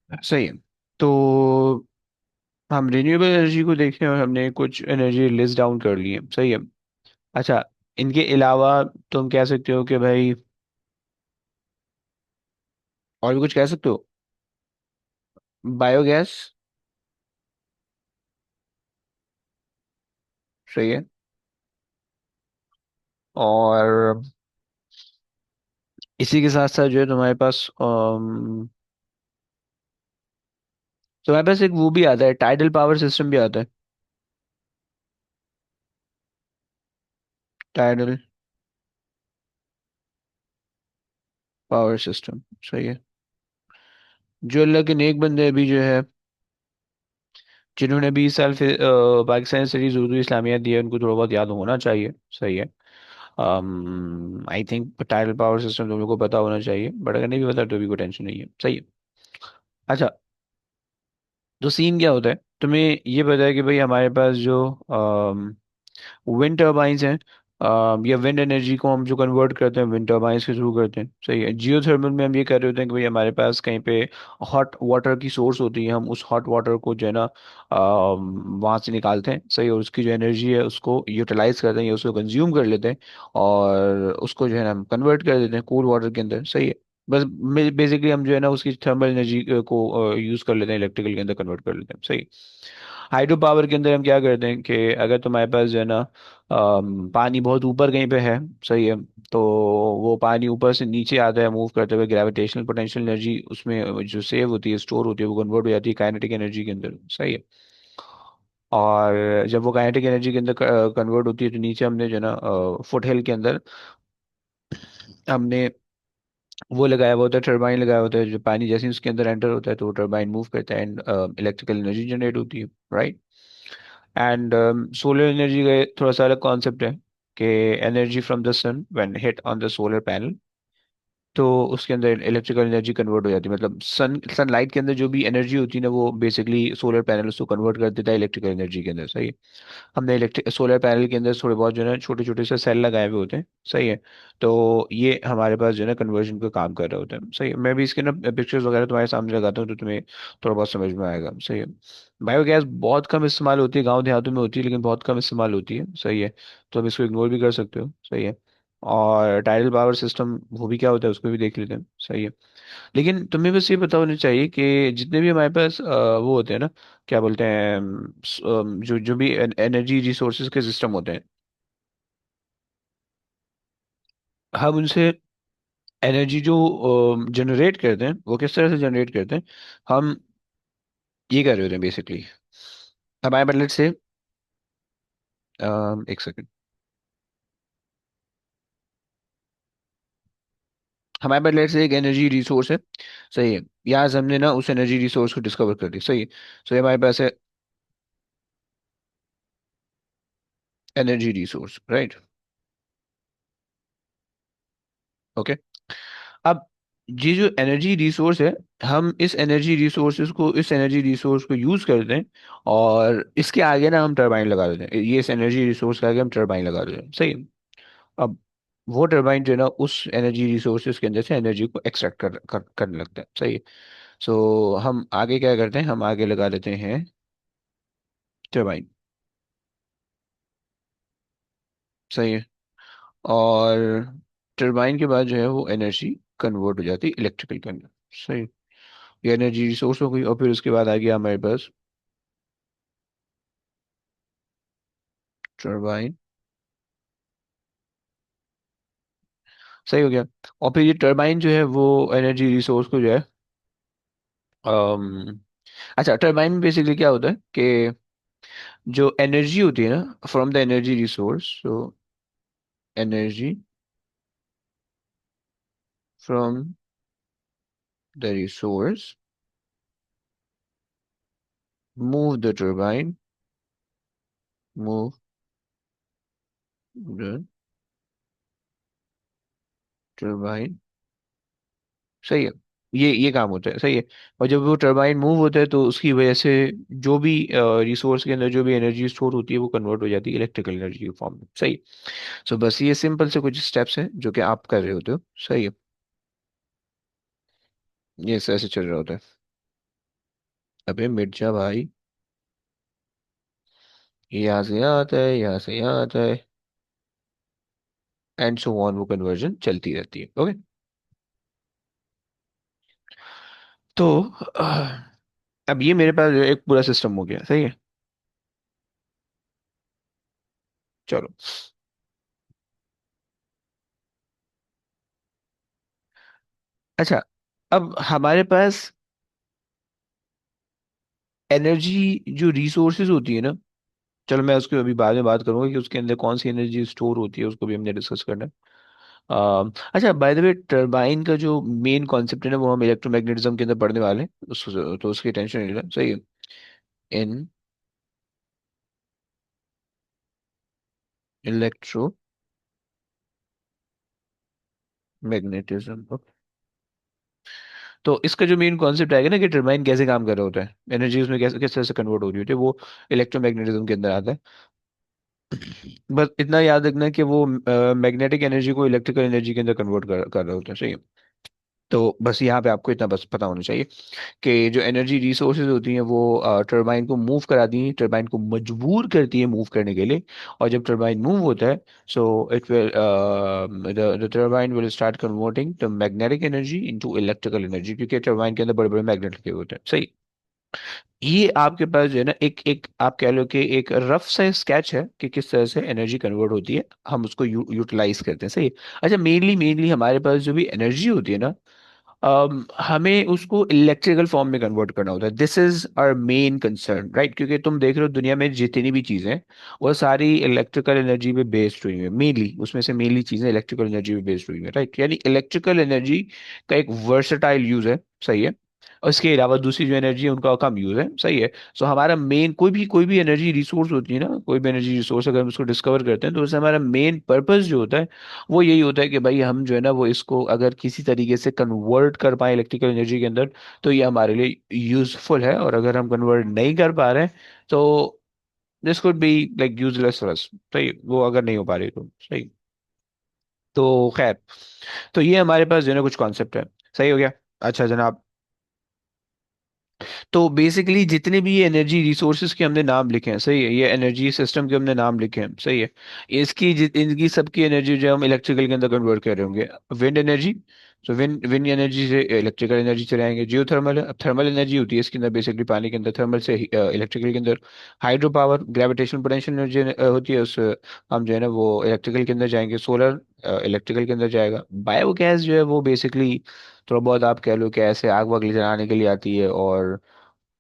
सही है। तो हम रिन्यूएबल एनर्जी को देखें और हमने कुछ एनर्जी लिस्ट डाउन कर ली है, सही है। अच्छा, इनके अलावा तुम कह सकते हो कि भाई और भी कुछ कह सकते हो। बायोगैस। सही है। और इसी के साथ साथ जो है तुम्हारे पास तुम्हारे पास एक वो भी आता है, टाइडल पावर सिस्टम भी आता है। Tidal power system. सही है। जो अल्लाह के नेक बंदे अभी जो है, जिन्होंने 20 साल फिर पाकिस्तान स्टडीज उर्दू इस्लामिया दिया, उनको थोड़ा बहुत याद होना चाहिए। सही है। I think tidal power system तुम लोग को पता होना चाहिए, बट अगर नहीं भी पता तो भी कोई टेंशन नहीं है। सही है। अच्छा, तो सीन क्या होता है, तुम्हें ये पता है कि भाई हमारे पास जो विंड टर्बाइंस हैं, या विंड एनर्जी को हम जो कन्वर्ट करते हैं विंड टर्बाइंस के थ्रू करते हैं। सही है। जियोथर्मल में हम ये कर रहे होते हैं कि भाई हमारे पास कहीं पे हॉट वाटर की सोर्स होती है, हम उस हॉट वाटर को जो है ना वहाँ से निकालते हैं। सही है। और उसकी जो एनर्जी है उसको यूटिलाइज करते हैं या उसको कंज्यूम कर लेते हैं, और उसको जो है ना हम कन्वर्ट कर देते हैं कूल वाटर के अंदर। सही है। बस बेसिकली हम जो है ना उसकी थर्मल एनर्जी को यूज कर लेते हैं, इलेक्ट्रिकल के अंदर कन्वर्ट कर लेते हैं। सही। हाइड्रो पावर के अंदर हम क्या करते हैं कि अगर तुम्हारे पास जो है ना पानी बहुत ऊपर कहीं पे है, सही है, तो वो पानी ऊपर से नीचे आता है मूव करते हुए, ग्रेविटेशनल पोटेंशियल एनर्जी उसमें जो सेव होती है, स्टोर होती है, वो कन्वर्ट हो जाती है काइनेटिक एनर्जी के अंदर। सही है। और जब वो काइनेटिक एनर्जी के अंदर कन्वर्ट होती है तो नीचे हमने जो है ना फुट हिल के अंदर हमने वो लगाया हुआ होता है, टरबाइन लगाया होता है, जो पानी जैसे ही उसके अंदर एंटर होता है तो वो टरबाइन मूव करता है एंड इलेक्ट्रिकल एनर्जी जनरेट होती है। राइट। एंड सोलर एनर्जी का थोड़ा सा अलग कॉन्सेप्ट है कि energy from the sun when hit on the solar panel, तो उसके अंदर इलेक्ट्रिकल एनर्जी कन्वर्ट हो जाती है। मतलब सनलाइट के अंदर जो भी एनर्जी होती है ना, वो बेसिकली सोलर पैनल उसको कन्वर्ट कर देता है इलेक्ट्रिकल एनर्जी के अंदर। सही है। हमने इलेक्ट्रिक सोलर पैनल के अंदर थोड़े बहुत जो है ना छोटे छोटे से सेल लगाए हुए होते हैं। सही है। तो ये हमारे पास जो है ना कन्वर्जन का काम कर रहे होते हैं। सही है। मैं भी इसके ना पिक्चर्स वगैरह तुम्हारे सामने लगाता हूँ तो तुम्हें थोड़ा बहुत समझ में आएगा। सही है। बायोगैस बहुत कम इस्तेमाल होती है, गाँव देहातों में होती है लेकिन बहुत कम इस्तेमाल होती है। सही है। तो हम इसको इग्नोर भी कर सकते हो। सही है। और टाइडल पावर सिस्टम वो भी क्या होता है उसको भी देख लेते हैं। सही है। लेकिन तुम्हें बस ये पता होना चाहिए कि जितने भी हमारे पास वो होते हैं ना, क्या बोलते हैं, जो जो भी एनर्जी रिसोर्सेज के सिस्टम होते हैं, हम उनसे एनर्जी जो जनरेट करते हैं वो किस तरह से जनरेट करते हैं। हम ये कर रहे होते हैं बेसिकली, हमारे बदले से एक सेकंड, हमारे बदले से एक एनर्जी रिसोर्स है। सही है। यहाँ से हमने ना उस एनर्जी रिसोर्स को डिस्कवर कर दिया। सही है। सो ये हमारे पास है एनर्जी रिसोर्स। राइट। ओके। अब ये जो एनर्जी रिसोर्स है, हम इस एनर्जी रिसोर्स को यूज करते हैं, और इसके आगे ना हम टरबाइन लगा देते हैं, ये इस एनर्जी रिसोर्स के आगे हम टरबाइन लगा देते हैं। सही है। अब वो टरबाइन जो है ना उस एनर्जी रिसोर्सेज के अंदर से एनर्जी को एक्सट्रैक्ट करने लगता है। सही है। सो हम आगे क्या करते हैं, हम आगे लगा देते हैं टरबाइन। सही है। और टरबाइन के बाद जो है वो एनर्जी कन्वर्ट हो जाती है इलेक्ट्रिकल के अंदर। सही। ये एनर्जी रिसोर्स हो गई, और फिर उसके बाद आ गया हमारे पास टरबाइन। सही हो गया। और फिर ये टरबाइन जो है वो एनर्जी रिसोर्स को जो है अम, अच्छा, टरबाइन में बेसिकली क्या होता है कि जो एनर्जी होती है ना from the energy resource, so energy from the resource move the turbine, move the turbine. सही है। ये काम होता है। सही है। और जब वो टरबाइन मूव होता है तो उसकी वजह से जो भी रिसोर्स के अंदर जो भी एनर्जी स्टोर होती है वो कन्वर्ट हो जाती है इलेक्ट्रिकल एनर्जी के फॉर्म में। सही। सो बस ये सिंपल से कुछ स्टेप्स हैं जो कि आप कर रहे होते हो। सही है। ये ऐसे ऐसे चल रहा होता है। अबे मिर्जा भाई, ये यहाँ से यहाँ आता है, यहाँ से यहाँ आता है, एंड सो ऑन, वो कन्वर्जन चलती रहती है। ओके। तो अब ये मेरे पास जो है एक पूरा सिस्टम हो गया, सही है। चलो। अच्छा, अब हमारे पास एनर्जी जो रिसोर्सेज होती है ना, चलो मैं उसके अभी बाद में बात करूंगा कि उसके अंदर कौन सी एनर्जी स्टोर होती है, उसको भी हमने डिस्कस करना है। अच्छा, बाय द वे, टरबाइन का जो मेन कॉन्सेप्ट है ना, वो हम इलेक्ट्रोमैग्नेटिज्म के अंदर पढ़ने वाले हैं, तो उसकी टेंशन नहीं लेना, सही है। इन इलेक्ट्रोमैग्नेटिज्म। तो इसका जो मेन कॉन्सेप्ट आएगा ना कि टरबाइन कैसे काम कर रहा होता है, एनर्जी उसमें कैसे किस तरह से कन्वर्ट हो रही होती है, वो इलेक्ट्रोमैग्नेटिज्म के अंदर आता है। बस इतना याद रखना कि वो मैग्नेटिक एनर्जी को इलेक्ट्रिकल एनर्जी के अंदर कन्वर्ट कर रहा होता है, सही है। तो बस यहाँ पे आपको इतना बस पता होना चाहिए कि जो एनर्जी रिसोर्सेज होती हैं वो टरबाइन को मूव कराती हैं, टरबाइन को मजबूर करती है मूव करने के लिए। और जब टरबाइन मूव होता है, so it will the turbine will start converting the magnetic energy into electrical energy, क्योंकि टरबाइन के अंदर बड़े बड़े मैग्नेट लगे होते हैं, सही। ये आपके पास जो है ना, एक एक आप कह लो कि एक रफ सा स्केच है कि किस तरह से एनर्जी कन्वर्ट होती है, हम उसको यूटिलाइज करते हैं, सही है। अच्छा, मेनली मेनली हमारे पास जो भी एनर्जी होती है ना, हमें उसको इलेक्ट्रिकल फॉर्म में कन्वर्ट करना होता है। This is our main concern, right, क्योंकि तुम देख रहे हो दुनिया में जितनी भी चीजें हैं, वो सारी इलेक्ट्रिकल एनर्जी पे बेस्ड हुई है, मेनली उसमें से मेनली चीजें इलेक्ट्रिकल एनर्जी पे बेस्ड हुई है, राइट। यानी इलेक्ट्रिकल एनर्जी का एक वर्सेटाइल यूज है, सही है। और इसके अलावा दूसरी जो एनर्जी है उनका कम यूज है, सही है। सो हमारा मेन कोई भी एनर्जी रिसोर्स होती है ना, कोई भी एनर्जी रिसोर्स अगर हम उसको डिस्कवर करते हैं, तो उससे हमारा मेन पर्पस जो होता है वो यही होता है कि भाई हम जो है ना वो इसको अगर किसी तरीके से कन्वर्ट कर पाए इलेक्ट्रिकल एनर्जी के अंदर, तो ये हमारे लिए यूजफुल है। और अगर हम कन्वर्ट नहीं कर पा रहे हैं, तो this could be like useless for us, सही, वो अगर नहीं हो पा रही तो, सही। तो खैर, तो ये हमारे पास जो है ना कुछ कॉन्सेप्ट है, सही हो गया। अच्छा जनाब, तो बेसिकली जितने भी ये एनर्जी रिसोर्सेज के हमने नाम लिखे हैं, सही है, ये एनर्जी सिस्टम के हमने नाम लिखे हैं, सही है। इनकी सबकी एनर्जी जो हम इलेक्ट्रिकल के अंदर कन्वर्ट कर रहे होंगे। विंड एनर्जी, तो विंड एनर्जी से इलेक्ट्रिकल एनर्जी चले आएंगे। जियो थर्मल है, अब थर्मल एनर्जी होती है इसके अंदर, बेसिकली पानी के अंदर, थर्मल से इलेक्ट्रिकल के अंदर। Hydro power, gravitational potential energy होती है, उस हम जो है ना वो इलेक्ट्रिकल के अंदर जाएंगे। सोलर इलेक्ट्रिकल के अंदर जाएगा। बायोगैस जो है वो बेसिकली थोड़ा बहुत आप कह लो कि ऐसे आग वाग जलाने के लिए आती है, और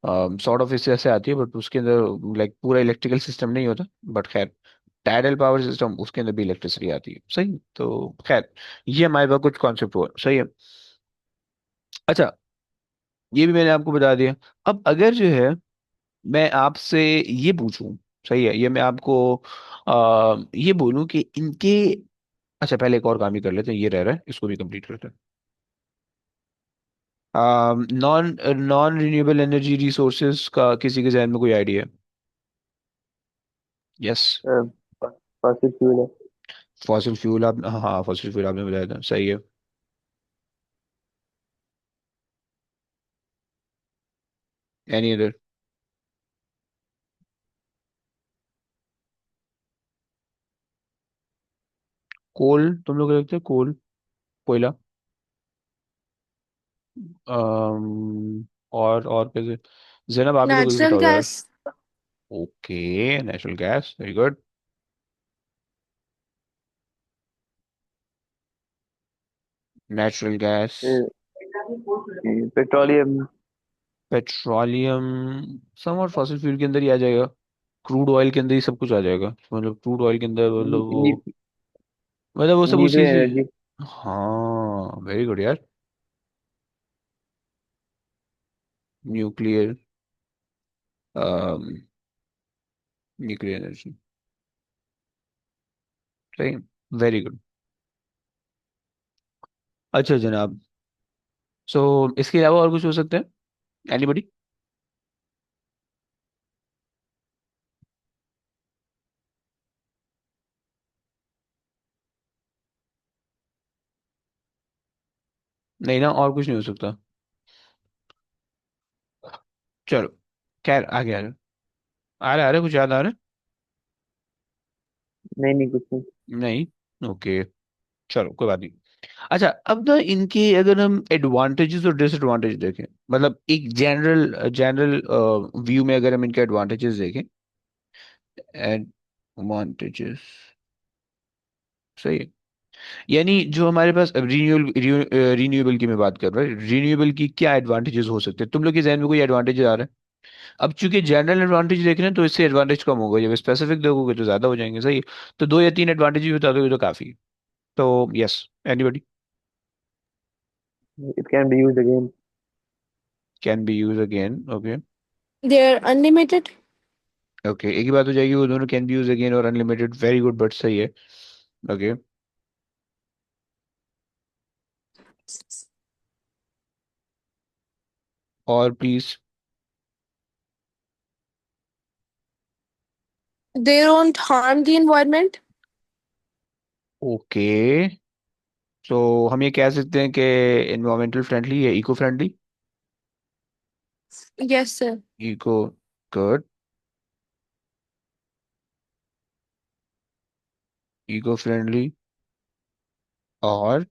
सॉर्ट ऑफ इस से आती है, बट उसके अंदर लाइक पूरा इलेक्ट्रिकल सिस्टम नहीं होता। बट खैर, टाइडल पावर सिस्टम, उसके अंदर भी इलेक्ट्रिसिटी आती है, सही। तो खैर, ये हमारे पास कुछ कॉन्सेप्ट हुआ, सही है। अच्छा, ये भी मैंने आपको बता दिया। अब अगर जो है मैं आपसे ये पूछूं, सही है, ये मैं आपको ये बोलूं कि इनके, अच्छा पहले एक और काम ही कर लेते हैं, ये रह रहा है, इसको भी कंप्लीट करते हैं। Non non renewable energy resources का किसी के जहन में कोई आइडिया? यस। फॉसिल फ्यूल है। फॉसिल फ्यूल, आप, हाँ फॉसिल फ्यूल आपने बताया था, सही है। Any other? कोल, तुम लोग रखते हैं कोल, कोयला। और कैसे? जैनब आप ही तो कुछ नेचुरल बताओ यार। Gas. Okay, natural gas, very good. Natural gas. Petroleum. Petroleum some और फॉसिल फ्यूल के अंदर ही आ जाएगा। क्रूड ऑयल के अंदर ही सब कुछ आ जाएगा, मतलब क्रूड ऑयल के अंदर, मतलब वो सब उसी न्यूक्लियर से। एनर्जी। हाँ वेरी गुड यार। न्यूक्लियर, न्यूक्लियर एनर्जी, सही, वेरी गुड। अच्छा जनाब, सो इसके अलावा और कुछ हो सकता है? एनीबडी? नहीं ना, और कुछ नहीं हो सकता? चलो, खैर आगे आ रहा है कुछ याद आ रहा नहीं नहीं, कुछ नहीं। है? नहीं। ओके, चलो कोई बात नहीं। अच्छा, अब ना इनके अगर हम एडवांटेजेस और डिसएडवांटेज देखें, मतलब एक जनरल जनरल व्यू में अगर हम इनके एडवांटेजेस देखें। एडवांटेजेस, सही है। यानी जो हमारे पास रीन्यूएबल की मैं बात कर रहा हूँ, रीन्यूएबल की क्या एडवांटेजेस हो सकते हैं? तुम लोग के जहन में कोई एडवांटेज आ रहा है? अब चूंकि जनरल एडवांटेज देख रहे हैं तो इससे एडवांटेज कम होगा, जब स्पेसिफिक देखोगे तो ज्यादा हो जाएंगे, सही है। तो दो या तीन एडवांटेज भी बता दोगे तो काफी है। तो yes, anybody? It can be used again. Can be use again, okay. They are unlimited. Okay, एक ही बात हो जाएगी, वो दोनों कैन बी यूज अगेन और अनलिमिटेड, वेरी गुड, बट सही है। ओके, और please. They don't harm the environment. Okay, तो हम ये कह सकते हैं कि एनवायरमेंटल फ्रेंडली है, eco friendly. Yes, sir. Eco, good. Eco friendly, और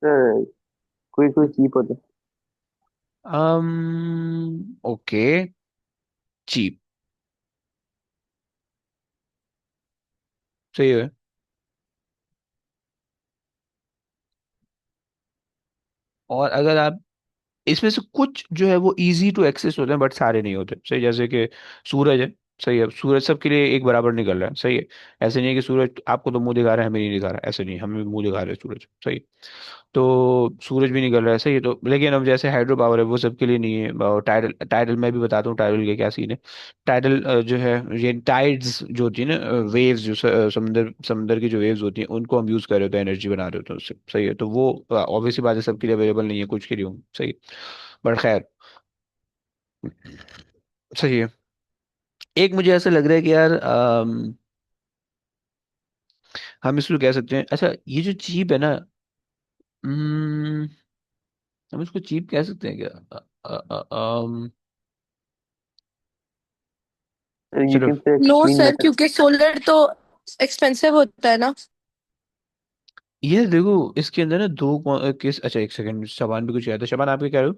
सर, कोई कोई चीप होता ओके, चीप, सही है। और अगर आप इसमें से कुछ जो है वो इजी टू एक्सेस होते हैं बट सारे नहीं होते, सही। जैसे कि सूरज है, सही है, सूरज सबके लिए एक बराबर निकल रहा है, सही है। ऐसे नहीं है कि सूरज आपको तो मुंह दिखा रहा है, हमें नहीं दिखा रहा है, ऐसे नहीं, हमें भी मुंह दिखा रहा है सूरज, सही। तो सूरज भी निकल रहा है, सही है। तो लेकिन अब जैसे हाइड्रो पावर है वो सबके लिए नहीं है। और टाइडल, टाइडल मैं भी बताता हूँ टाइडल के क्या सीन है। टाइडल जो है, ये टाइड्स जो होती है ना, वेव्स जो समुंदर समुंदर की जो वेव्स होती हैं उनको हम यूज कर रहे होते हैं, एनर्जी बना रहे होते हैं उससे, सही है। तो वो ऑब्वियसली बात है, सबके लिए अवेलेबल नहीं है, कुछ के लिए हूँ, सही। बट खैर, सही है। एक मुझे ऐसा लग रहा है कि यार हम इसको कह सकते हैं, अच्छा ये जो चीप है ना, हम्म, हम इसको चीप कह सकते हैं क्या? है। यू चलो, can say No, clean sir, method. क्योंकि सोलर तो एक्सपेंसिव होता है ना। ये देखो इसके अंदर ना दो किस, अच्छा एक सेकंड, शबान भी कुछ याद है, शबान आप क्या कह रहे हो?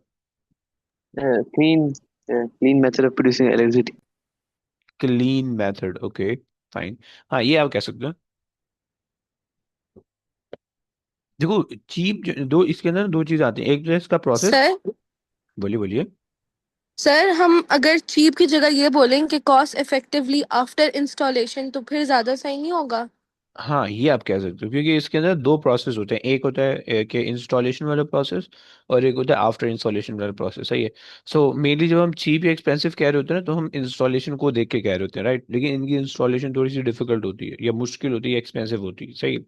Clean clean method of producing electricity. Clean method, okay, fine. हाँ, ये आप कह सकते हो। देखो, चीप दो, इसके अंदर ना दो चीज आती हैं, एक तो है इसका प्रोसेस। सर, बोलिए बोलिए। सर हम अगर चीप की जगह ये बोलें कि कॉस्ट इफेक्टिवली आफ्टर इंस्टॉलेशन तो फिर ज्यादा सही नहीं होगा? हाँ, ये आप कह सकते हो, क्योंकि इसके अंदर दो प्रोसेस होते हैं, एक होता है कि इंस्टॉलेशन वाला प्रोसेस, और एक होता है आफ्टर इंस्टॉलेशन वाला प्रोसेस, सही है। सो मेनली जब हम चीप या एक्सपेंसिव कह रहे होते हैं ना, तो हम इंस्टॉलेशन को देख के कह रहे होते हैं, राइट। लेकिन इनकी इंस्टॉलेशन थोड़ी सी डिफिकल्ट होती है, या मुश्किल होती है, एक्सपेंसिव होती है, सही।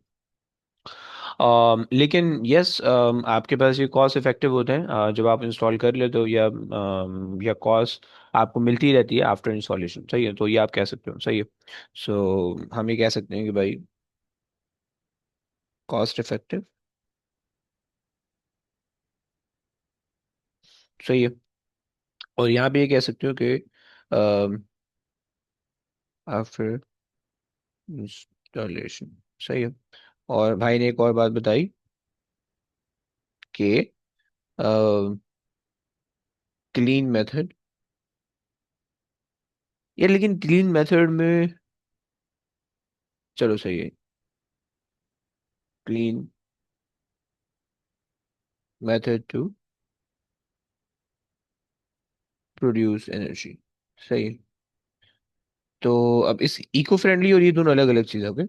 लेकिन यस, आपके पास ये कॉस्ट इफेक्टिव होते हैं जब आप इंस्टॉल कर लेते हो, या कॉस्ट आपको मिलती रहती है आफ्टर इंस्टॉलेशन, सही है। तो ये आप कह सकते हो, सही है। सो हम ये कह सकते हैं कि भाई कॉस्ट इफेक्टिव, सही है। और यहाँ पे ये कह सकते हो कि आफ्टर इंस्टॉलेशन, सही है। और भाई ने एक और बात बताई कि क्लीन मेथड, ये लेकिन क्लीन मेथड में, चलो सही है, clean method to produce energy, सही है। तो अब इस इको फ्रेंडली और ये दोनों अलग अलग चीज़ है।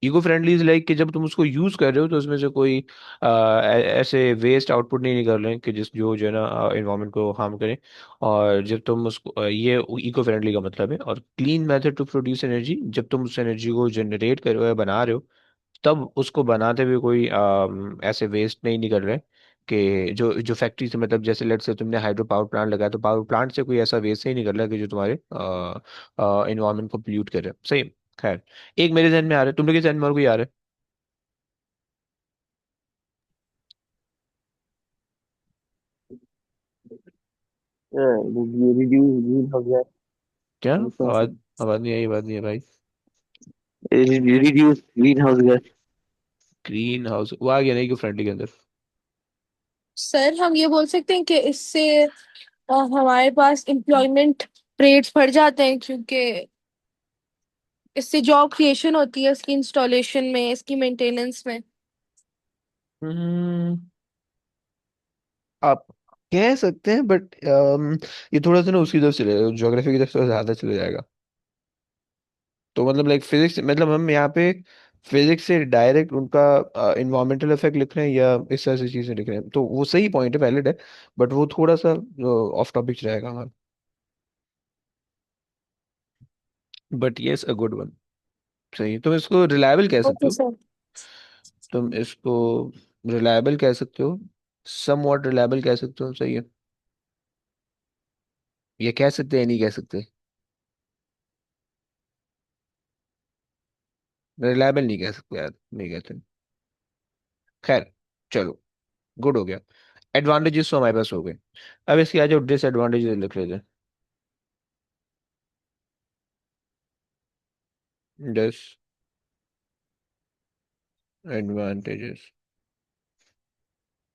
इको फ्रेंडली इज लाइक कि जब तुम उसको यूज कर रहे हो तो उसमें से कोई ऐसे वेस्ट आउटपुट नहीं निकल रहे हैं कि जिस जो जो है ना इन्वायरमेंट को हार्म करे। और जब तुम उसको ये इको फ्रेंडली का मतलब है। और clean method to produce energy, जब तुम उस एनर्जी को जनरेट कर रहे हो या बना रहे हो, तब उसको बनाते हुए कोई ऐसे वेस्ट नहीं निकल रहे कि जो फैक्ट्री से, मतलब जैसे लेट से तुमने हाइड्रो पावर प्लांट लगाया तो पावर प्लांट से कोई ऐसा वेस्ट नहीं निकल रहा कि जो तुम्हारे इन्वायरमेंट को पोल्यूट करे, सही। खैर, एक मेरे जहन में आ रहा है, तुम लोग के जहन में और कोई आ रहा है? रिड्यूस ग्रीन हाउस गैस क्या? एमिशन। आवाज आवाज नहीं आई, आवाज नहीं है भाई। Reduce green house gas. Green house वो आ गया नहीं कि फ्रंट के अंदर। सर हम ये बोल सकते हैं कि इससे हमारे पास एम्प्लॉयमेंट रेट्स बढ़ जाते हैं, क्योंकि इससे जॉब क्रिएशन होती है इसकी इंस्टॉलेशन में, इसकी मेंटेनेंस में। हम्म, आप कह सकते हैं, बट ये थोड़ा सा ना उसकी तरफ चले जाएगा, ज्योग्राफी की तरफ थोड़ा ज्यादा चले जाएगा। तो मतलब लाइक फिजिक्स, मतलब हम यहाँ पे फिजिक्स से डायरेक्ट उनका इन्वायरमेंटल इफेक्ट लिख रहे हैं या इस तरह से चीजें लिख रहे हैं, तो वो सही पॉइंट है, वैलिड है। बट वो थोड़ा सा ऑफ टॉपिक रहेगा हमारा। But yes, a good one. सही, तुम इसको रिलायबल कह सकते ओके हो। सर। तुम इसको रिलायबल कह सकते हो, सम वॉट रिलायबल कह सकते हो, सही है। ये कह सकते हैं, नहीं कह सकते। रिलायबल नहीं कह सकते यार, नहीं कहते। खैर, चलो, गुड हो गया। एडवांटेजेस तो हमारे पास हो गए। अब इसके आ जाओ, डिसएडवांटेजेस लिख लेते हैं। डिसएडवांटेजेस,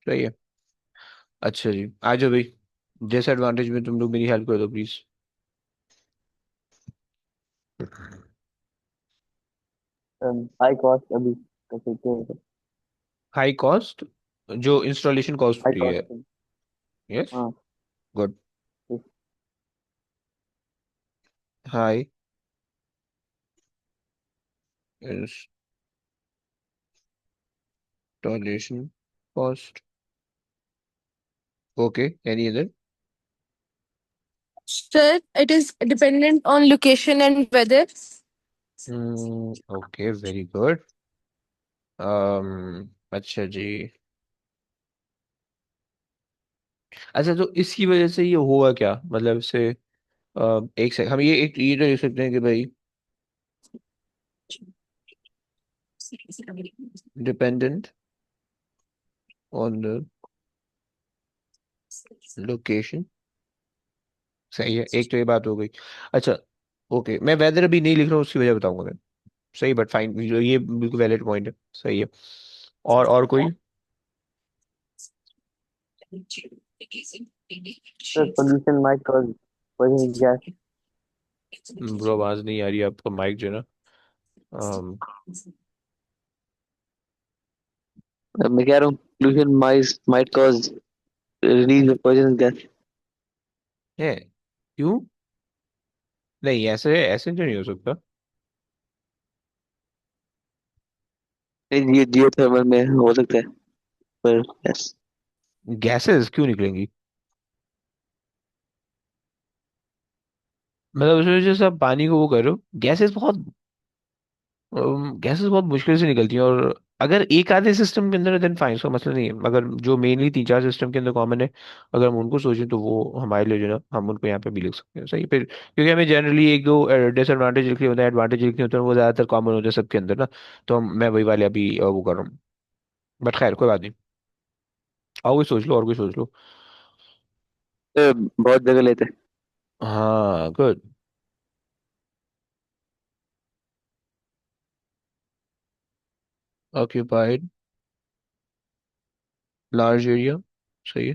सही है। अच्छा जी, आ जाओ भाई। डिसएडवांटेज में तुम लोग मेरी हेल्प कर दो प्लीज। हाई कॉस्ट अभी कर सकते हैं। हाई कॉस्ट, जो इंस्टॉलेशन कॉस्ट हाई होती है। कॉस्ट। यस, हाँ। Good. High installation cost, okay, any other? Sir it is dependent on location and weather. Okay, very good. अच्छा जी। अच्छा, तो इसकी वजह से ये हुआ क्या, मतलब इससे एक सेकंड, हम ये तो देख सकते हैं कि भाई डिपेंडेंट ऑन द लोकेशन, सही है, एक तो ये बात हो गई। अच्छा, ओके, मैं वेदर अभी नहीं लिख रहा हूँ, उसकी वजह बताऊंगा मैं। सही, बट फाइन, ये बिल्कुल वैलिड पॉइंट है, सही है। और कोई? Sir pollution might cause poisonous gas. Bro, आवाज नहीं आ रही है आपका, माइक जो है ना, अम, मैं कह रहा हूँ pollution might cause release of poisonous gas. है, क्यों? नहीं, ऐसे ऐसे तो नहीं हो सकता। ये जियोथर्मल में हो सकता है, पर यस। गैसेस क्यों निकलेंगी? मतलब उसमें जैसे आप पानी को वो कर रहे हो, गैसेस बहुत मुश्किल से निकलती हैं, और अगर एक आधे सिस्टम के अंदर है देन फाइन, उसका मसला नहीं है। मगर जो मेनली तीन चार सिस्टम के अंदर कॉमन है, अगर हम उनको सोचें तो वो हमारे लिए जो है ना, हम उनको यहाँ पे भी लिख सकते हैं, सही। फिर क्योंकि हमें जनरली एक दो डिसएडवांटेज लिखने होते हैं, एडवांटेज लिखने होते हैं, वो ज्यादातर कॉमन होते हैं सबके अंदर ना। तो मैं वही वाले अभी वो कर रहा हूँ। बट खैर, कोई बात नहीं। और कोई सोच लो, और कोई सोच लो। बहुत जगह लेते हैं। हाँ, गुड। ऑक्यूपाइड लार्ज एरिया, सही है।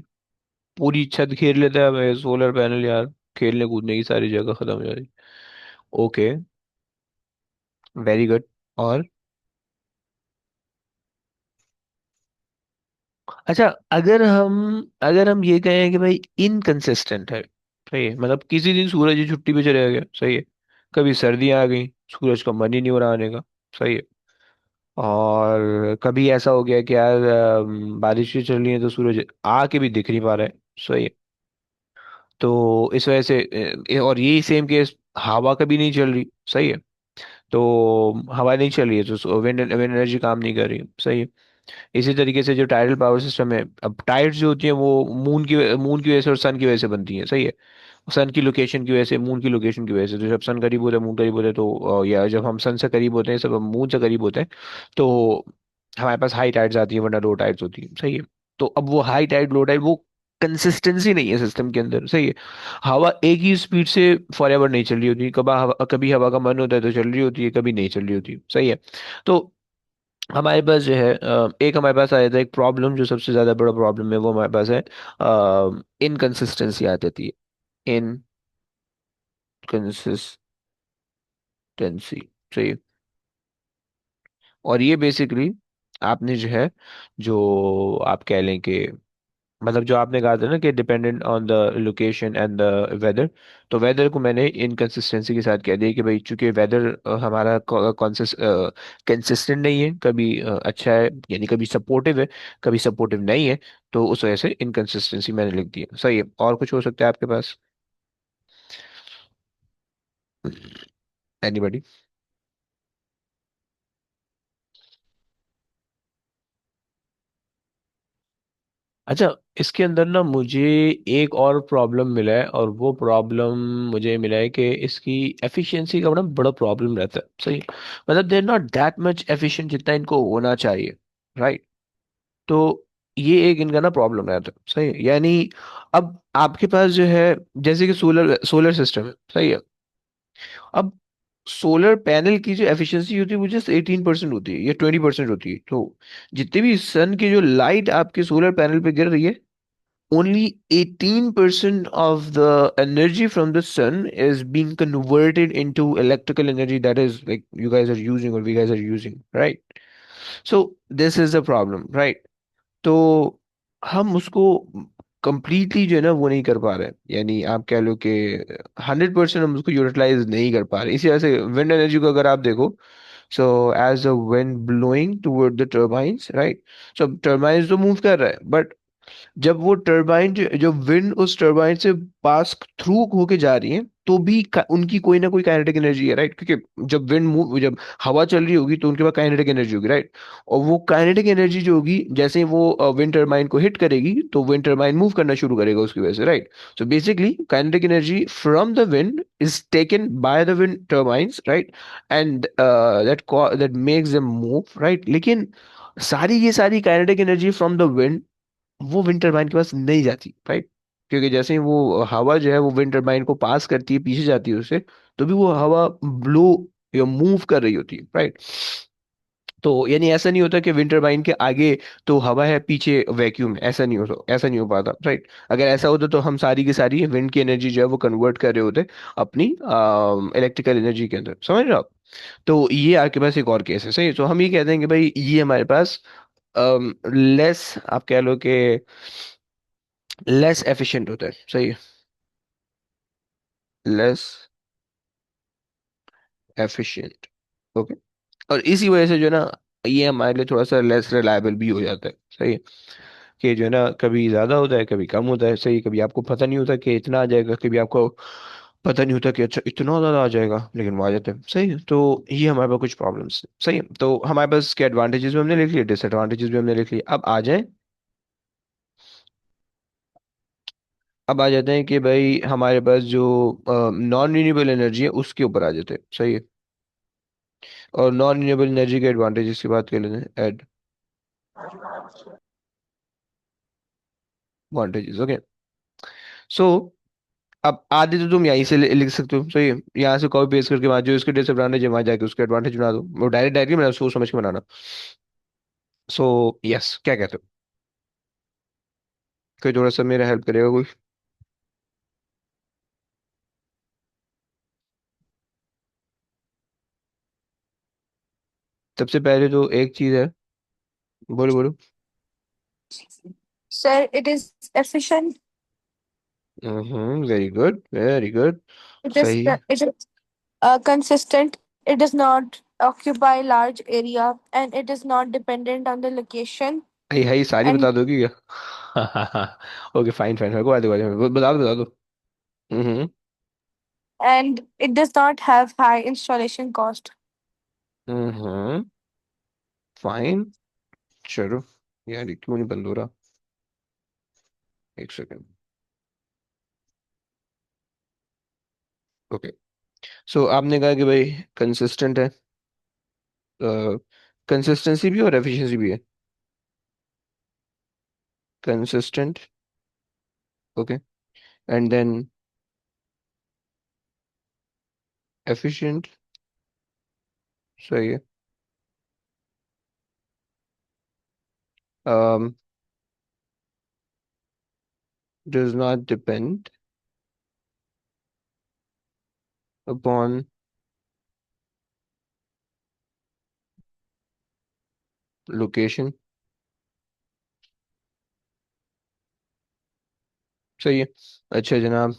पूरी छत घेर लेता है हमें सोलर पैनल यार, खेलने कूदने की सारी जगह खत्म हो जाती। Okay, very good. और अच्छा, अगर हम ये कहें कि भाई इनकंसिस्टेंट है, सही है, मतलब किसी दिन सूरज ही छुट्टी पे चले गया, सही है। कभी सर्दियाँ आ गई, सूरज का मन ही नहीं हो रहा आने का, सही है। और कभी ऐसा हो गया कि यार बारिश चल रही है तो सूरज आके भी दिख नहीं पा रहा है, सही है। तो इस वजह से और यही सेम केस, हवा कभी नहीं चल रही, सही है। तो हवा नहीं चल रही है तो विंड विंड एनर्जी काम नहीं कर रही है, सही है। इसी तरीके से जो टाइडल पावर सिस्टम है, अब टाइड्स जो होती हैं वो मून की वजह से और सन की वजह से बनती हैं, सही है। सन की लोकेशन की वजह से, मून की लोकेशन की वजह से, तो जब सन करीब होता है, मून करीब होता है, तो या जब हम सन से करीब होते हैं, सब मून से करीब होते हैं, तो हमारे पास हाई टाइड्स आती है, वरना लो टाइड्स होती है, सही है। तो अब वो हाई टाइड लो टाइड वो कंसिस्टेंसी नहीं है सिस्टम के अंदर, सही है। हवा एक ही स्पीड से फॉर एवर नहीं चल रही होती, कभी हवा का मन होता है तो चल रही होती है, कभी नहीं चल रही होती, सही है। तो हमारे पास जो है एक हमारे पास आया था एक प्रॉब्लम, जो सबसे ज्यादा बड़ा प्रॉब्लम है वो हमारे पास है इनकंसिस्टेंसी आ जाती है। इनकंसिस्टेंसी, सही है। और ये बेसिकली आपने जो है, जो आप कह लें कि मतलब जो आपने कहा था ना कि dependent on the location and the weather, तो वेदर को मैंने इनकंसिस्टेंसी के साथ कह दिया कि भाई चूंकि वेदर हमारा कंसिस्टेंट नहीं है, कभी अच्छा है यानी कभी सपोर्टिव है, कभी सपोर्टिव नहीं है, तो उस वजह से इनकंसिस्टेंसी मैंने लिख दी है, सही है। और कुछ हो सकता है आपके पास? एनीबॉडी? अच्छा, इसके अंदर ना मुझे एक और प्रॉब्लम मिला है, और वो प्रॉब्लम मुझे मिला है कि इसकी एफिशिएंसी का बड़ा बड़ा प्रॉब्लम रहता है, सही। मतलब देर नॉट दैट मच एफिशिएंट जितना इनको होना चाहिए, राइट। तो ये एक इनका ना प्रॉब्लम रहता है, सही है। यानी अब आपके पास जो है, जैसे कि सोलर सोलर सिस्टम है, सही है। अब सोलर पैनल की जो एफिशिएंसी होती है वो जस्ट 18% होती है या 20% होती है। तो जितनी भी सन की जो लाइट आपके सोलर पैनल पे गिर रही है, only 18% of the energy from the sun is being converted into electrical energy that is like you guys are using or we guys are using, right? So this is the problem, right? तो हम उसको completely जो है ना वो नहीं कर पा रहे हैं, यानी आप कह लो कि 100% हम उसको यूटिलाइज नहीं कर पा रहे। इसी वजह से विंड एनर्जी को अगर आप देखो, so as the wind blowing toward the turbines, right, so turbines तो मूव कर रहा है, बट जब वो टरबाइन जो विंड उस टरबाइन से पास थ्रू होके जा रही है, तो भी उनकी कोई ना कोई काइनेटिक एनर्जी है, राइट, क्योंकि जब हवा चल रही होगी तो उनके पास काइनेटिक एनर्जी होगी, राइट। और वो काइनेटिक एनर्जी जो होगी, जैसे ही वो विंड टरबाइन को हिट करेगी तो विंड टरबाइन मूव करना शुरू करेगा उसकी वजह से, right. So basically kinetic energy from the wind is taken by the wind turbines, right, and that makes them move, right. लेकिन सारी kinetic energy from the wind वो विंड टरबाइन के पास नहीं जाती, राइट। क्योंकि जैसे ही वो हवा जो है वो विंड टरबाइन को पास करती है, पीछे जाती है उससे, तो भी वो हवा ब्लो या मूव कर रही होती है, राइट। तो यानी ऐसा नहीं होता कि विंड टरबाइन के आगे तो हवा है, पीछे वैक्यूम है, ऐसा नहीं हो पाता, राइट। अगर ऐसा होता तो हम सारी की सारी विंड की एनर्जी जो है वो कन्वर्ट कर रहे होते अपनी इलेक्ट्रिकल एनर्जी के अंदर, समझ रहे हो आप? तो ये आपके पास एक और केस है, सही। तो हम ये कहते हैं कि भाई ये हमारे पास लेस, आप कह लो कि लेस एफिशिएंट होता है, सही है। Less efficient, okay. और इसी वजह से जो है ना, ये हमारे लिए थोड़ा सा लेस रिलायबल भी हो जाता है, सही है। कि जो है ना कभी ज्यादा होता है, कभी कम होता है, सही। कभी आपको पता नहीं होता कि इतना आ जाएगा, कभी आपको पता नहीं होता कि अच्छा इतना ज्यादा आ जाएगा, लेकिन वो आ जाता है, सही है। तो ये हमारे पास कुछ प्रॉब्लम्स, सही है। तो हमारे पास के एडवांटेजेस भी हमने लिख लिए, डिसएडवांटेजेस भी हमने लिख लिए। अब आ जाए, अब आ जाते हैं कि भाई हमारे पास जो नॉन रिन्यूएबल एनर्जी है उसके ऊपर आ जाते हैं, सही है। और नॉन रिन्यूएबल एनर्जी के एडवांटेजेस की बात कर लेते हैं, एडवांटेजेस, ओके। सो अब आधे तो तुम यहीं से लिख सकते हो, सही है। यहाँ से कॉपी पेस्ट करके वहाँ जो इसके डिसएडवांटेज है वहाँ जाके उसके एडवांटेज बना दो, वो डायरेक्ट डायरेक्ट मेरा सोच समझ के बनाना। सो यस, क्या कहते हो? कोई थोड़ा सा मेरा हेल्प करेगा कोई? सबसे पहले तो एक चीज है, बोलो बोलो। Sir, it is efficient. Very good, very good, सही। It is consistent. It does not occupy large area, and it is not dependent on the location. है है, सारी And बता दोगी क्या? ओके, फाइन फाइन, मेरे को बता दो बता दो। हम्म। and it does not have high installation cost. Hmm, fine, चलो। यार ये क्यों नहीं बंद हो रहा? एक सेकेंड। ओके, सो आपने कहा कि भाई कंसिस्टेंट है, कंसिस्टेंसी भी और एफिशिएंसी भी है। Consistent okay, and then efficient, सही है। um, does not depend upon location, सही है। अच्छा जनाब,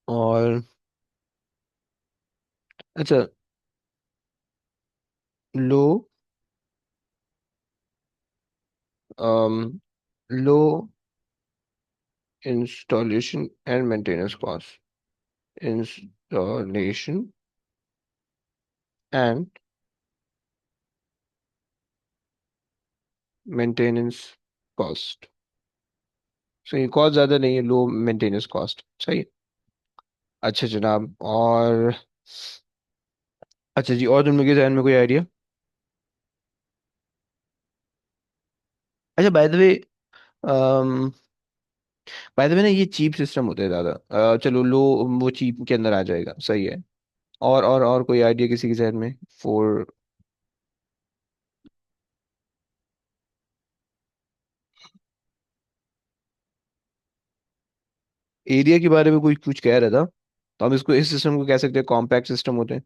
और अच्छा, लो लो installation and maintenance cost, installation and maintenance cost, सही, कॉस्ट ज्यादा नहीं है, लो मेंटेनेंस कॉस्ट, सही है। अच्छा जनाब, और अच्छा जी, और तुम लोग के ध्यान में कोई आइडिया? अच्छा, बाय द वे ना, ये चीप सिस्टम होते हैं ज्यादा। चलो लो, वो चीप के अंदर आ जाएगा, सही है। और कोई आइडिया किसी के ध्यान में? फॉर एरिया के बारे में कोई कुछ कह रहा था, तो हम इसको, इस सिस्टम को कह सकते हैं कॉम्पैक्ट सिस्टम होते हैं,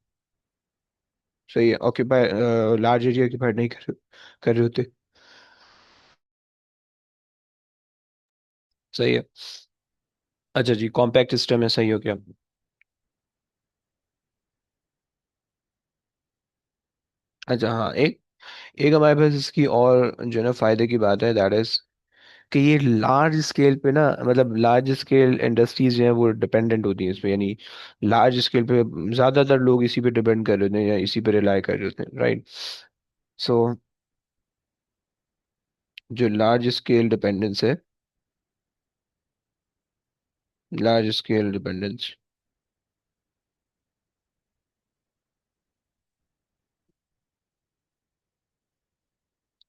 सही है। ऑक्यूपाई, लार्ज एरिया ऑक्यूपाइड नहीं कर रहे होते, सही है। अच्छा जी, कॉम्पैक्ट सिस्टम है, सही हो गया। अच्छा हाँ, एक एक हमारे पास इसकी और जो है ना फायदे की बात है, दैट इज कि ये लार्ज स्केल पे ना, मतलब लार्ज स्केल इंडस्ट्रीज जो है वो डिपेंडेंट होती हैं इस पे, यानी लार्ज स्केल पे ज्यादातर लोग इसी पे डिपेंड कर रहे होते हैं या इसी पे रिलाई कर रहे होते हैं, राइट। सो जो लार्ज स्केल डिपेंडेंस है, लार्ज स्केल डिपेंडेंस,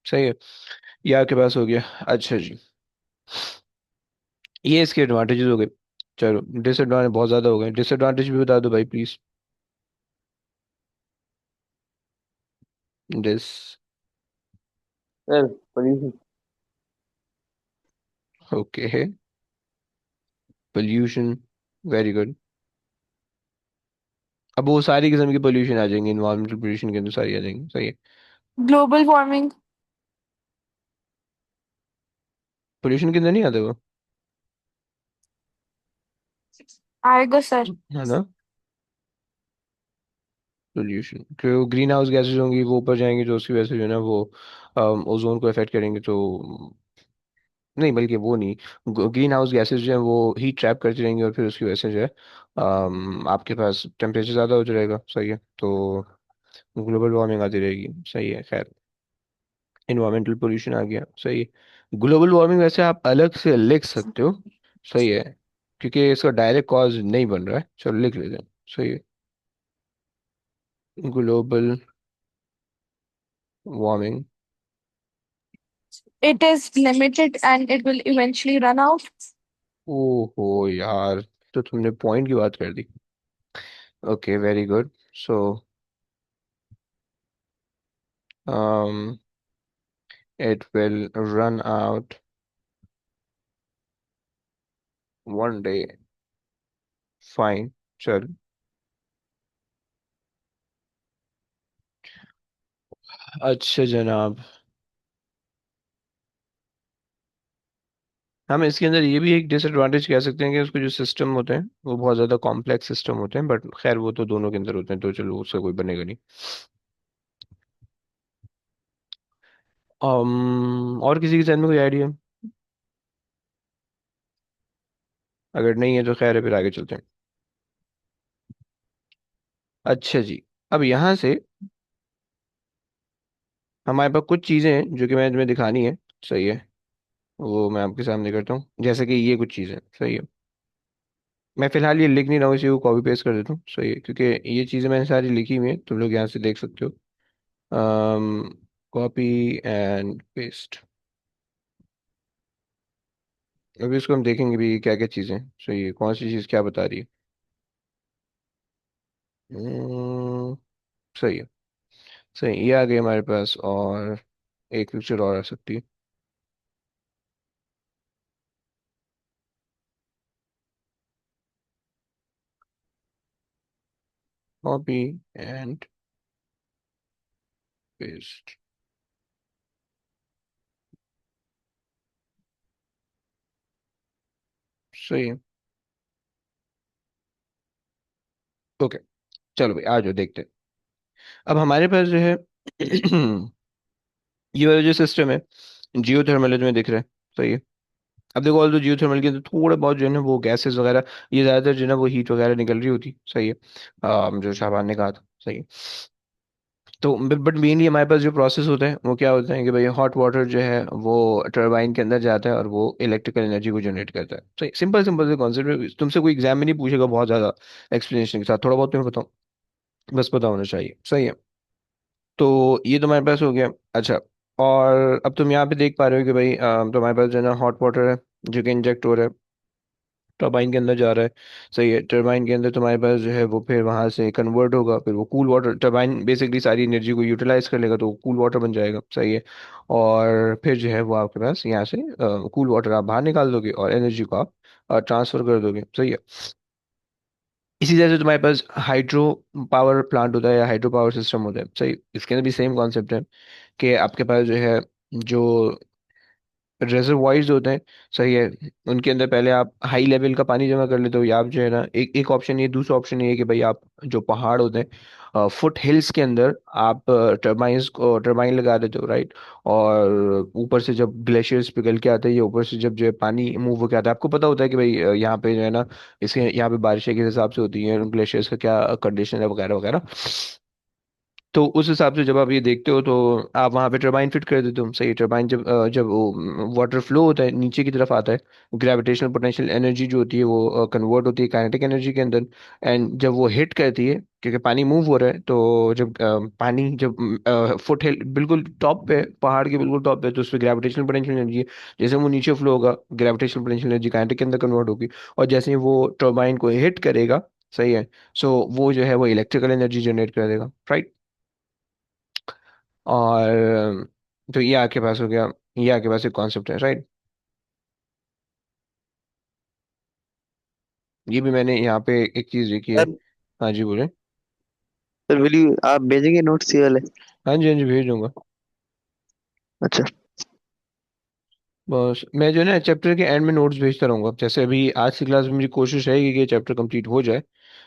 सही है, ये आपके पास हो गया। अच्छा जी, ये इसके एडवांटेजेस हो गए। चलो, डिसएडवांटेज बहुत ज्यादा हो गए, डिसएडवांटेज भी बता दो भाई please. This sir pollution. Okay, pollution, very good. अब वो सारी किस्म की पोल्यूशन आ जाएंगे, इन्वायरमेंटल पोल्यूशन के अंदर सारी आ जाएंगी, सही है। ग्लोबल वार्मिंग पोल्यूशन के अंदर नहीं आते वो, आएगा सर। है ना? पोल्यूशन, जो ग्रीन हाउस गैसेज होंगी वो ऊपर जाएंगी, जो उसकी वजह से जो है ना वो ओजोन को इफेक्ट करेंगे, तो नहीं, बल्कि वो नहीं, ग्रीन हाउस गैसेज जो है वो हीट ट्रैप करती रहेंगी, और फिर उसकी वजह से जो है आपके पास टेम्परेचर ज़्यादा हो जाएगा, सही है। तो ग्लोबल वार्मिंग आती रहेगी, सही है, खैर। इन्वायरमेंटल पोल्यूशन आ गया, सही है। ग्लोबल वार्मिंग वैसे आप अलग से लिख सकते हो, सही है, क्योंकि इसका डायरेक्ट कॉज नहीं बन रहा है, चलो लिख लेते हैं, सही है। Global warming, It is limited and it will eventually run out. ओहो यार, तो तुमने पॉइंट की बात कर दी। Okay, very good. So um it will run out one day, fine, चल। अच्छा जनाब, हम इसके अंदर ये भी एक डिसएडवांटेज कह सकते हैं कि उसके जो सिस्टम होते हैं वो बहुत ज़्यादा कॉम्प्लेक्स सिस्टम होते हैं, बट खैर वो तो दोनों के अंदर होते हैं, तो चलो उससे कोई बनेगा नहीं। और किसी के जहन में कोई आइडिया? अगर नहीं है तो खैर है, फिर आगे चलते हैं। अच्छा जी, अब यहाँ से हमारे पास कुछ चीज़ें हैं जो कि मैं तुम्हें दिखानी है, सही है, वो मैं आपके सामने करता हूँ, जैसे कि ये कुछ चीज़ें, सही है। मैं फिलहाल ये लिख नहीं रहा हूँ, इसी को कॉपी पेस्ट कर देता हूँ, सही है, क्योंकि ये चीज़ें मैंने सारी लिखी हुई हैं, तुम लोग यहाँ से देख सकते हो। कॉपी एंड पेस्ट, अभी इसको हम देखेंगे भी क्या क्या चीज़ें सही है, कौन सी चीज़ क्या बता रही है। हम्म, सही है। सही, ये आ गई हमारे पास, और एक पिक्चर और आ सकती है। Copy and paste. सही है। ओके, चलो भाई आ जाओ देखते हैं। अब हमारे पास जो है ये वाला जो सिस्टम है, जियो थर्मल है, तुम्हें दिख रहा है। सही है। अब देखो, ऑल जियो थर्मल के अंदर थोड़े बहुत जो है ना वो गैसेस वगैरह, ये ज़्यादातर जो है ना वो हीट वगैरह निकल रही होती। सही है। जो शाहबान ने कहा था। सही है। तो बट मेनली हमारे पास जो प्रोसेस होता है वो क्या होता है कि भाई हॉट वाटर जो है वो टरबाइन के अंदर जाता है और वो इलेक्ट्रिकल एनर्जी को जनरेट करता है। सही, सिंपल सिंपल से कॉन्सेप्ट है, तुमसे कोई एग्जाम में नहीं पूछेगा बहुत ज़्यादा एक्सप्लेनेशन के साथ, थोड़ा बहुत तुम्हें बताओ, बस पता होना चाहिए। सही है। तो ये तुम्हारे पास हो गया। अच्छा, और अब तुम यहाँ पे देख पा रहे हो कि भाई तुम्हारे पास जो है ना हॉट वाटर है जो कि इंजेक्ट हो रहा है, टरबाइन के अंदर जा रहा है। सही है। टरबाइन के अंदर तुम्हारे पास जो है वो फिर वहां से कन्वर्ट होगा, फिर वो कूल वाटर, टरबाइन बेसिकली सारी एनर्जी को यूटिलाइज कर लेगा तो वो कूल वाटर बन जाएगा। सही है। और फिर जो है वो आपके पास यहाँ से कूल वाटर आप बाहर निकाल दोगे और एनर्जी को आप ट्रांसफर कर दोगे। सही है। इसी तरह से तुम्हारे पास हाइड्रो पावर प्लांट होता है या हाइड्रो पावर सिस्टम होता है। सही, इसके अंदर भी सेम कॉन्सेप्ट है कि आपके पास जो है जो रेजर्वॉयर्स होते हैं। सही है। उनके अंदर पहले आप हाई लेवल का पानी जमा कर लेते हो, या आप जो है ना एक एक ऑप्शन ये, दूसरा ऑप्शन ये है कि भाई आप जो पहाड़ होते हैं फुट हिल्स के अंदर आप टर्बाइन लगा देते हो, राइट। और ऊपर से जब ग्लेशियर्स पिघल के आते हैं या ऊपर से जब जो है पानी मूव होकर आता है, आपको पता होता है कि भाई यहाँ पे जो है ना इसके यहाँ पे बारिशें किस हिसाब से होती हैं, ग्लेशियर्स का क्या कंडीशन है वगैरह वगैरह। तो उस हिसाब से जब आप ये देखते हो तो आप वहाँ पे टरबाइन फिट कर देते हो। सही, टरबाइन जब वो वाटर फ्लो होता है नीचे की तरफ आता है, ग्रेविटेशनल पोटेंशियल एनर्जी जो होती है वो कन्वर्ट होती है काइनेटिक एनर्जी के अंदर। एंड जब वो हिट करती है, क्योंकि पानी मूव हो रहा है, तो जब पानी जब फुट हिल बिल्कुल टॉप पे, पहाड़ के बिल्कुल टॉप पे, तो उस पर ग्रेविटेशनल पोटेंशियल एनर्जी है। जैसे वो नीचे फ्लो होगा, ग्रेविटेशनल पोटेंशियल एनर्जी काइनेटिक के अंदर कन्वर्ट होगी, और जैसे ही वो टरबाइन को हिट करेगा, सही है, सो वो जो है वो इलेक्ट्रिकल एनर्जी जनरेट कर देगा, राइट। और तो ये आपके पास हो गया, ये आपके पास एक कॉन्सेप्ट है, राइट। ये भी मैंने यहाँ पे एक चीज देखी है। सर हाँ जी बोले। सर विल यू आप भेजेंगे नोट्स ये वाले? हाँ जी, हाँ जी, भेज दूंगा। अच्छा। बस मैं जो है ना चैप्टर के एंड में नोट्स भेजता रहूंगा, जैसे अभी आज की क्लास में मेरी कोशिश रहेगी कि ये चैप्टर कंप्लीट हो जाए।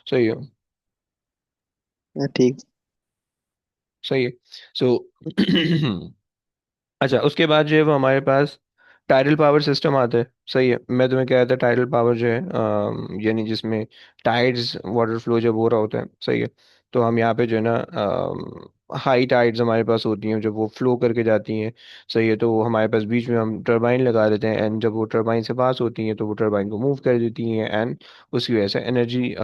सही है। हाँ, ठीक। सही है। सो अच्छा, उसके बाद जो है वो हमारे पास टाइडल पावर सिस्टम आता है। सही है। मैं तुम्हें कह रहा था टाइडल पावर जो है यानी जिसमें टाइड्स वाटर फ्लो जब हो रहा होता है। सही है। तो हम यहाँ पे जो है ना हाई टाइड्स हमारे पास होती हैं जब वो फ्लो करके जाती हैं। सही है। तो वो हमारे पास बीच में हम टरबाइन लगा देते हैं, एंड जब वो टरबाइन से पास होती हैं तो वो टरबाइन को मूव कर देती हैं, एंड उसकी वजह से एनर्जी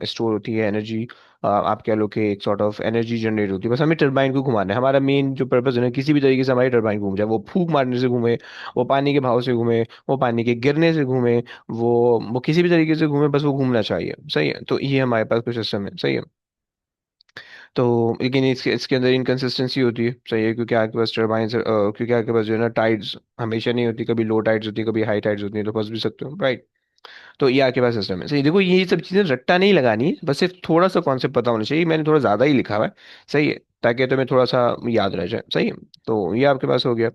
स्टोर होती है, एनर्जी आप कह लो कि एक सॉर्ट ऑफ एनर्जी जनरेट होती है। बस हमें टरबाइन को घुमाना है, हमारा मेन जो पर्पस है ना, किसी भी तरीके से हमारी टरबाइन घूम जाए, वो फूंक मारने से घूमे, वो पानी के भाव से घूमे, वो पानी के गिरने से घूमे, वो किसी भी तरीके से घूमे, बस वो घूमना चाहिए। सही है। तो ये हमारे पास कुछ सिस्टम है। सही है। तो लेकिन इसके अंदर इनकन्सिस्टेंसी होती है। सही है। क्योंकि आपके पास टरबाइन क्योंकि आपके पास जो है ना टाइड्स हमेशा नहीं होती, कभी लो टाइड्स होती है, कभी हाई टाइड्स होती है, तो फंस भी सकते हो, राइट। तो ये आपके पास सिस्टम है। सही, देखो ये सब चीजें रट्टा नहीं लगानी है, बस सिर्फ थोड़ा सा कॉन्सेप्ट पता होना चाहिए, मैंने थोड़ा ज्यादा ही लिखा हुआ है। सही है, ताकि तुम्हें थोड़ा सा याद रह जाए। सही है। तो ये आपके पास हो गया।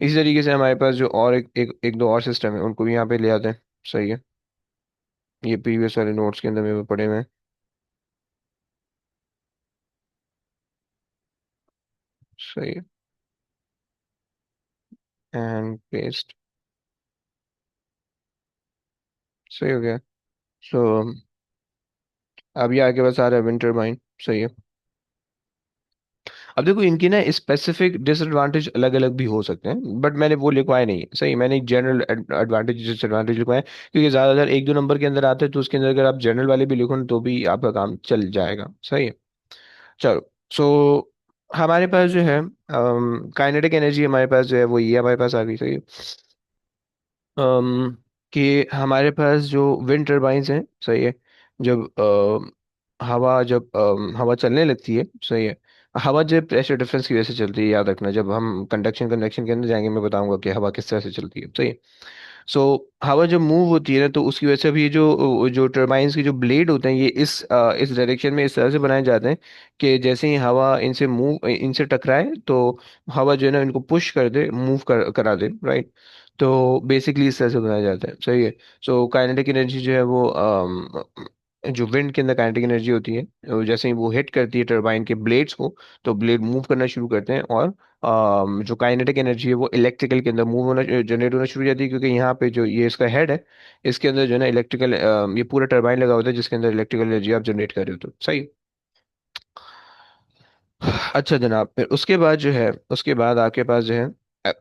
इसी तरीके से हमारे पास जो और एक दो और सिस्टम है उनको भी यहाँ पे ले आते हैं। सही है। ये प्रीवियस वाले नोट्स के अंदर में पढ़े हुए हैं। सही है। And paste. सही हो गया। सो अब ये आपके पास आ रहा है विंड टरबाइन। सही है। अब देखो इनकी ना स्पेसिफिक डिसएडवांटेज अलग अलग भी हो सकते हैं, बट मैंने वो लिखवाए नहीं है। सही, मैंने एक जनरल एडवांटेज डिसएडवांटेज लिखवाए हैं, क्योंकि ज्यादातर एक दो नंबर के अंदर आते हैं, तो उसके अंदर अगर आप जनरल वाले भी लिखो ना तो भी आपका काम चल जाएगा। सही है। चलो। सो हमारे पास जो है काइनेटिक एनर्जी हमारे पास जो है वो ये हमारे पास आ गई। सही है। कि हमारे पास जो विंड टर्बाइन्स हैं, सही है, जब हवा चलने लगती है, सही है, हवा जब प्रेशर डिफरेंस की वजह से चलती है, याद रखना, जब हम कंडक्शन कन्वेक्शन के अंदर जाएंगे मैं बताऊंगा कि हवा किस तरह से चलती है, सही है। सो हवा जब मूव होती है ना, तो उसकी वजह से भी जो जो टर्बाइन्स के जो ब्लेड होते हैं, ये इस डायरेक्शन में इस तरह से बनाए जाते हैं कि जैसे ही हवा इनसे टकराए तो हवा जो है ना इनको पुश कर दे, करा दे, राइट। तो बेसिकली इस तरह से बनाया जाता है, सही है। सो काइनेटिक एनर्जी जो है वो जो विंड के अंदर काइनेटिक एनर्जी होती है, जैसे ही वो हिट करती है टरबाइन के ब्लेड्स को, तो ब्लेड मूव करना शुरू करते हैं, और जो काइनेटिक एनर्जी है वो इलेक्ट्रिकल के अंदर मूव होना जनरेट होना शुरू हो जाती है, क्योंकि यहाँ पे जो ये इसका हेड है, इसके अंदर जो है ना इलेक्ट्रिकल, ये पूरा टरबाइन लगा होता है जिसके अंदर इलेक्ट्रिकल एनर्जी आप जनरेट कर रहे हो, तो सही। अच्छा जनाब, फिर उसके बाद जो है, उसके बाद आपके पास जो है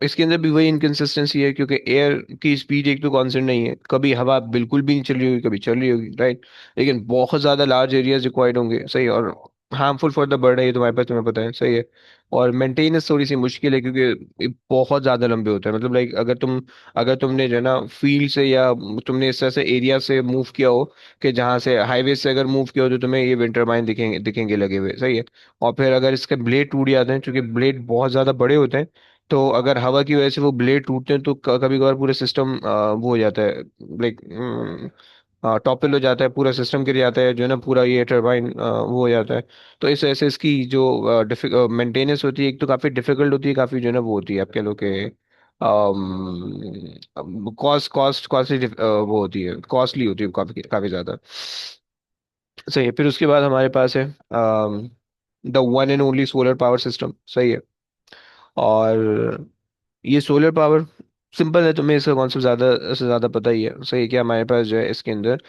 इसके अंदर भी वही इनकंसिस्टेंसी है, क्योंकि एयर की स्पीड एक तो कांस्टेंट नहीं है, कभी हवा बिल्कुल भी नहीं चल रही होगी, कभी चल रही होगी, राइट। लेकिन बहुत ज्यादा लार्ज एरियाज रिक्वायर्ड होंगे, सही, और हार्मफुल फॉर द बर्ड है, ये तुम्हारे पास, तुम्हें पता है, सही है। और मेंटेनेंस थोड़ी सी मुश्किल है, क्योंकि ये बहुत ज्यादा लंबे होते हैं, मतलब लाइक अगर तुमने जो है ना फील्ड से या तुमने इस तरह से एरिया से मूव किया हो, कि जहाँ से हाईवे से अगर मूव किया हो, तो तुम्हें ये विंड टरबाइन दिखेंगे दिखेंगे लगे हुए, सही है। और फिर अगर इसके ब्लेड टूट जाते हैं, क्योंकि ब्लेड बहुत ज्यादा बड़े होते हैं, तो अगर हवा की वजह से वो ब्लेड टूटते हैं, तो कभी कभार पूरे सिस्टम वो हो जाता है, लाइक टॉपल हो जाता है, पूरा सिस्टम गिर जाता है, जो है ना पूरा ये टरबाइन वो हो जाता है। तो इस वजह से इसकी जो मेंटेनेंस होती है, एक तो काफी डिफिकल्ट होती है, काफी जो है ना वो होती है, आप कह लो कि कॉस्टली वो होती है, कॉस्टली होती है काफी काफी ज्यादा, सही है। फिर उसके बाद हमारे पास है the one and only solar power system, सही है। और ये सोलर पावर सिंपल है, तुम्हें इसका कॉन्सेप्ट ज्यादा से ज्यादा पता ही है, सही है। कि हमारे पास जो है इसके अंदर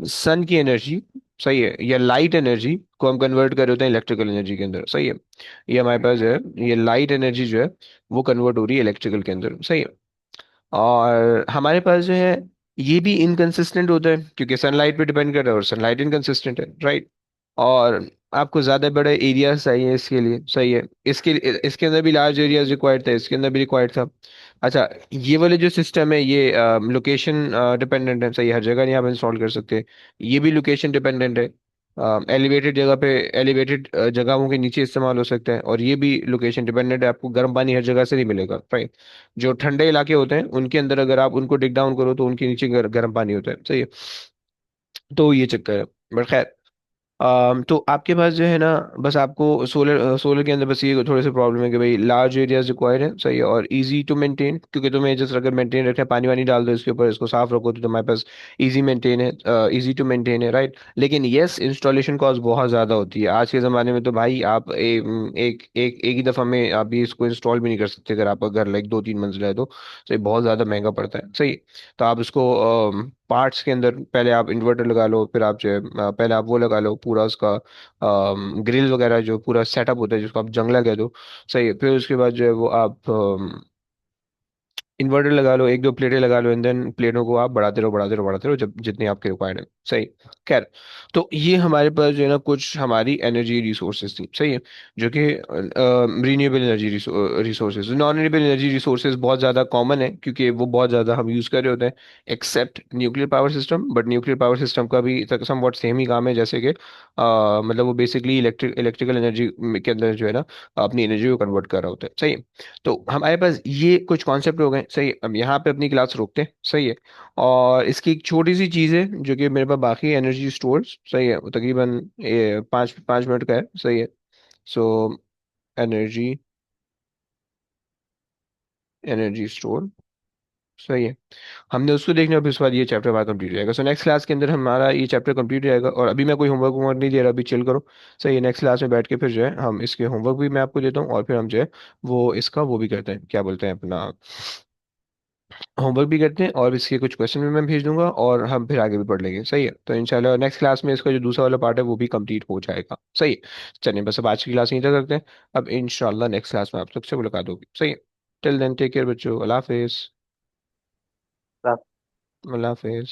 सन की एनर्जी, सही है, या लाइट एनर्जी को हम कन्वर्ट कर रहे होते हैं इलेक्ट्रिकल एनर्जी के अंदर, सही है। ये हमारे पास जो है, ये लाइट एनर्जी जो है वो कन्वर्ट हो रही है इलेक्ट्रिकल के अंदर, सही है। और हमारे पास जो है ये भी इनकंसिस्टेंट होता है, क्योंकि सनलाइट पे डिपेंड कर रहा है, और सनलाइट इनकंसिस्टेंट है, राइट। और आपको ज्यादा बड़े एरियाज चाहिए इसके लिए, सही है। इसके अंदर भी लार्ज एरियाज रिक्वायर्ड था, इसके अंदर भी रिक्वायर्ड था। अच्छा, ये वाले जो सिस्टम है ये लोकेशन डिपेंडेंट है, सही है, हर जगह नहीं आप इंस्टॉल कर सकते। ये भी लोकेशन डिपेंडेंट है, एलिवेटेड जगह पे, एलिवेटेड जगहों के नीचे इस्तेमाल हो सकता है। और ये भी लोकेशन डिपेंडेंट है, आपको गर्म पानी हर जगह से नहीं मिलेगा, राइट। जो ठंडे इलाके होते हैं उनके अंदर अगर आप उनको डिग डाउन करो, तो उनके नीचे गर्म पानी होता है, सही है। तो ये चक्कर है, बट खैर। तो आपके पास जो है ना, बस आपको सोलर के अंदर बस ये थोड़े से प्रॉब्लम है कि भाई लार्ज एरियाज रिक्वायर्ड है, सही है, और इजी टू मेंटेन, क्योंकि तुम्हें जस्ट अगर मेंटेन रखना है, पानी वानी डाल दो इसके ऊपर, इसको साफ रखो, तो तुम्हारे पास इजी मेंटेन है, इजी टू मेंटेन है, राइट। लेकिन यस, इंस्टॉलेशन कॉस्ट बहुत ज़्यादा होती है आज के ज़माने में, तो भाई आप एक ही दफ़ा में आप ये इसको इंस्टॉल भी नहीं कर सकते, अगर आपका घर लाइक 2-3 मंजिला है तो ये बहुत ज़्यादा महंगा पड़ता है, सही। तो आप इसको पार्ट्स के अंदर पहले आप इन्वर्टर लगा लो, फिर आप जो है पहले आप वो लगा लो पूरा उसका ग्रिल वगैरह, जो पूरा सेटअप होता है जिसको आप जंगला कह दो, सही है। फिर उसके बाद जो है वो आप इन्वर्टर लगा लो, एक दो प्लेटें लगा लो, एंड देन प्लेटों को आप बढ़ाते रहो बढ़ाते रहो बढ़ाते रहो, जब जितनी आपके रिक्वायर्ड है, सही। खैर, तो ये हमारे पास जो है ना कुछ हमारी एनर्जी रिसोर्सेज थी, सही है, जो कि renewable energy resources. Non renewable energy resources बहुत ज़्यादा कॉमन है, क्योंकि वो बहुत ज़्यादा हम यूज़ कर रहे होते हैं, except nuclear power system. But nuclear power system का भी समवॉट सेम ही काम है, जैसे कि मतलब वो बेसिकली इलेक्ट्रिकल एनर्जी के अंदर जो है ना अपनी एनर्जी को कन्वर्ट कर रहा होता है, सही है। तो हमारे पास ये कुछ कॉन्सेप्ट हो गए, सही है। अब यहाँ पे अपनी क्लास रोकते हैं, सही है। और इसकी एक छोटी सी चीज़ है जो कि मेरे पास बाकी एनर्जी स्टोर्स, सही है, वो तकरीबन 5 5 मिनट का है, सही है। सो एनर्जी एनर्जी स्टोर, सही है। हमने उसको देखना है, फिर उसके बाद ये चैप्टर हमारा कंप्लीट हो जाएगा। सो नेक्स्ट क्लास के अंदर हमारा ये चैप्टर कंप्लीट हो जाएगा, और अभी मैं कोई होमवर्क वोमवर्क नहीं दे रहा, अभी चिल करो, सही है। नेक्स्ट क्लास में बैठ के फिर जो है हम इसके होमवर्क भी मैं आपको देता हूँ, और फिर हम जो है वो इसका वो भी करते हैं, क्या बोलते हैं अपना, होमवर्क भी करते हैं, और इसके कुछ क्वेश्चन भी मैं भेज दूंगा, और हम फिर आगे भी पढ़ लेंगे, सही है। तो इंशाल्लाह नेक्स्ट क्लास में इसका जो दूसरा वाला पार्ट है वो भी कंप्लीट हो जाएगा, सही है। चलिए, बस अब आज की क्लास यहीं तक करते हैं। अब इंशाल्लाह नेक्स्ट क्लास में आप सबसे मुलाकात होगी, सही है। टिल देन टेक केयर बच्चों, अल्लाह हाफिज़। अल्लाह हाफिज़।